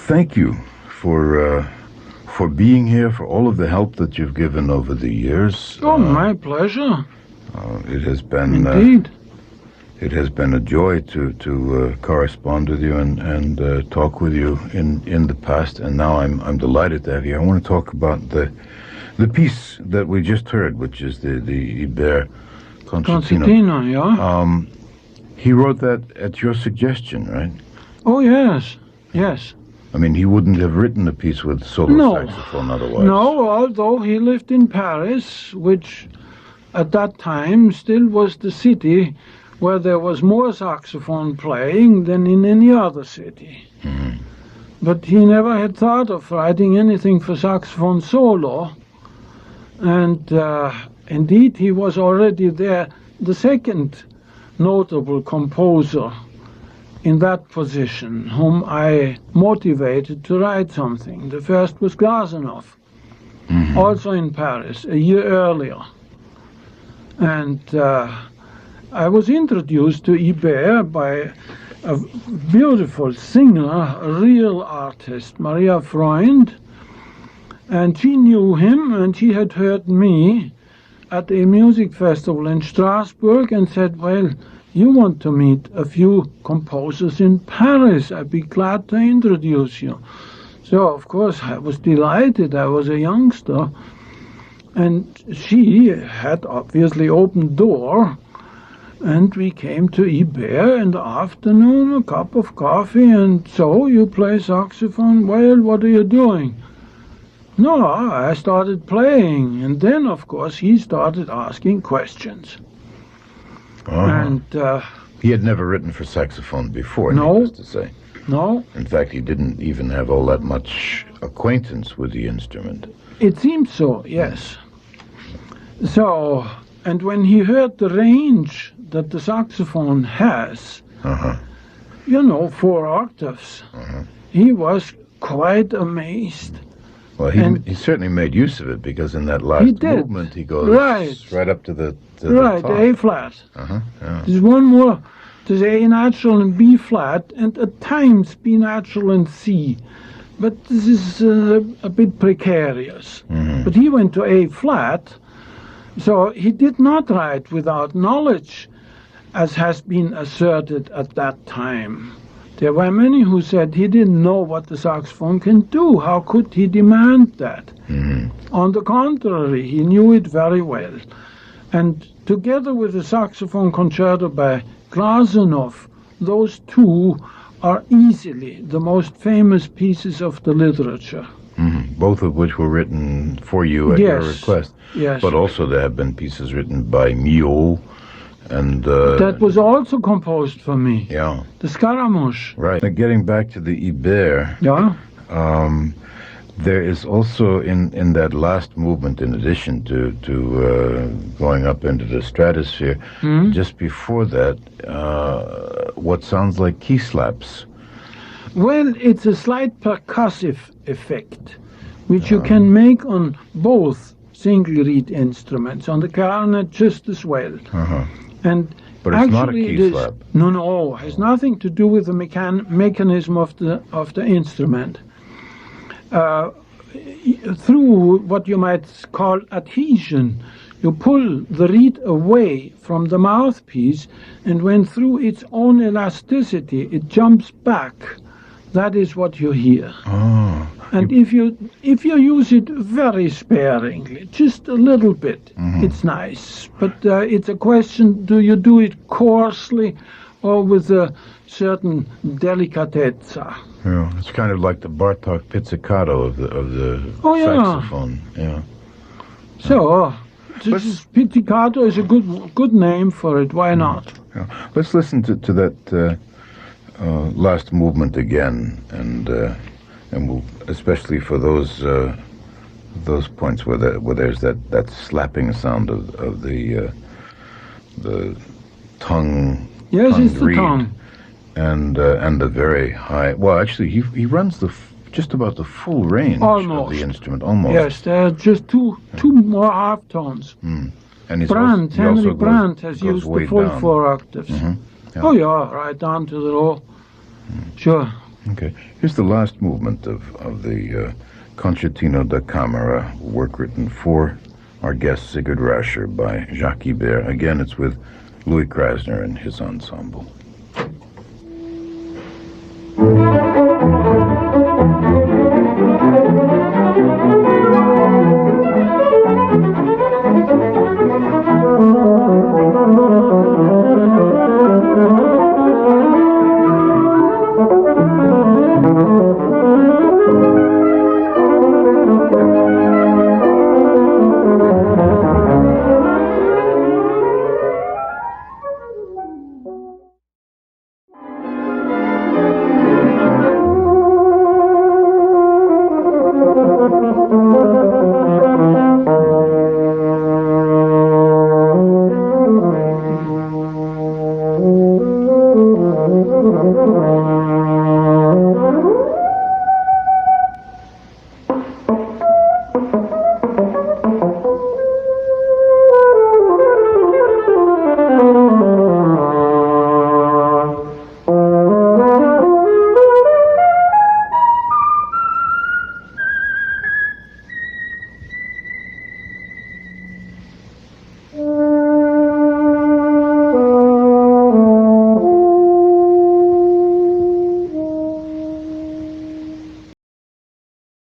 thank you for being here, for all of the help that you've given over the years. Oh, my pleasure. It has been Indeed. It has been a joy to correspond with you and talk with you in the past, and now I'm delighted to have you. I want to talk about the piece that we just heard, which is the Ibert Concertino. Concertina, yeah. He wrote that at your suggestion, right? Oh, yes. Yes. I mean, he wouldn't have written a piece with solo saxophone otherwise. No, although he lived in Paris, which at that time still was the city where there was more saxophone playing than in any other city. Mm-hmm. But he never had thought of writing anything for saxophone solo. And indeed, he was already there, the second notable composer in that position whom I motivated to write something. The first was Glazunov, also in Paris, a year earlier. And I was introduced to Ibert by a beautiful singer, a real artist, Maria Freund, and she knew him, and she had heard me at a music festival in Strasbourg and said, well, you want to meet a few composers in Paris. I'd be glad to introduce you. So, of course, I was delighted. I was a youngster. And she had obviously opened the door, and we came to Ibert in the afternoon, a cup of coffee, and so you play saxophone? Well, what are you doing? No, I started playing, and then, of course, he started asking questions. And he had never written for saxophone before, no, needless to say. No. In fact, he didn't even have all that much acquaintance with the instrument. It seems so, yes. So, and when he heard the range that the saxophone has, 4 octaves, he was quite amazed. Well, he certainly made use of it, because in that last movement he goes right up to the top. A flat. Yeah. There's one more. There's A natural and B flat, and at times B natural and C. But this is a bit precarious. But he went to A flat, so he did not write without knowledge, as has been asserted at that time. There were many who said he didn't know what the saxophone can do. How could he demand that? On the contrary, he knew it very well. And together with the saxophone concerto by Glazunov, those two are easily the most famous pieces of the literature. Both of which were written for you at your request. Yes. But also there have been pieces written by Mio. And that was also composed for me. Yeah. The Scaramouche. Right. Now, getting back to the Ibert. Yeah. There is also in that last movement, in addition to going up into the stratosphere, just before that, what sounds like key slaps. Well, it's a slight percussive effect, which you can make on both single reed instruments, on the clarinet just as well. And but it's not a key slap. No, it has nothing to do with the mechanism of the instrument. Through what you might call adhesion, you pull the reed away from the mouthpiece, and when through its own elasticity it jumps back, that is what you hear. And if you use it very sparingly, just a little bit, it's nice. But it's a question: do you do it coarsely or with a certain delicatezza? Yeah, it's kind of like the Bartok pizzicato of the saxophone. Yeah. So, pizzicato is a good name for it. Why not? Yeah. Let's listen to that last movement again, and we'll, especially for those points where there's that slapping sound of the tongue. Yes, it's the reed. tongue. And the very high. Well, actually, he runs just about the full range of the instrument, almost. Yes, there are just two more half tones. And he's Henry Brandt has used the full down. 4 octaves. Yeah. Oh yeah, right down to the low. Sure. Okay. Here's the last movement of the Concertino Da Camera, work written for our guest Sigurd Rascher by Jacques Ibert. Again, it's with Louis Krasner and his ensemble.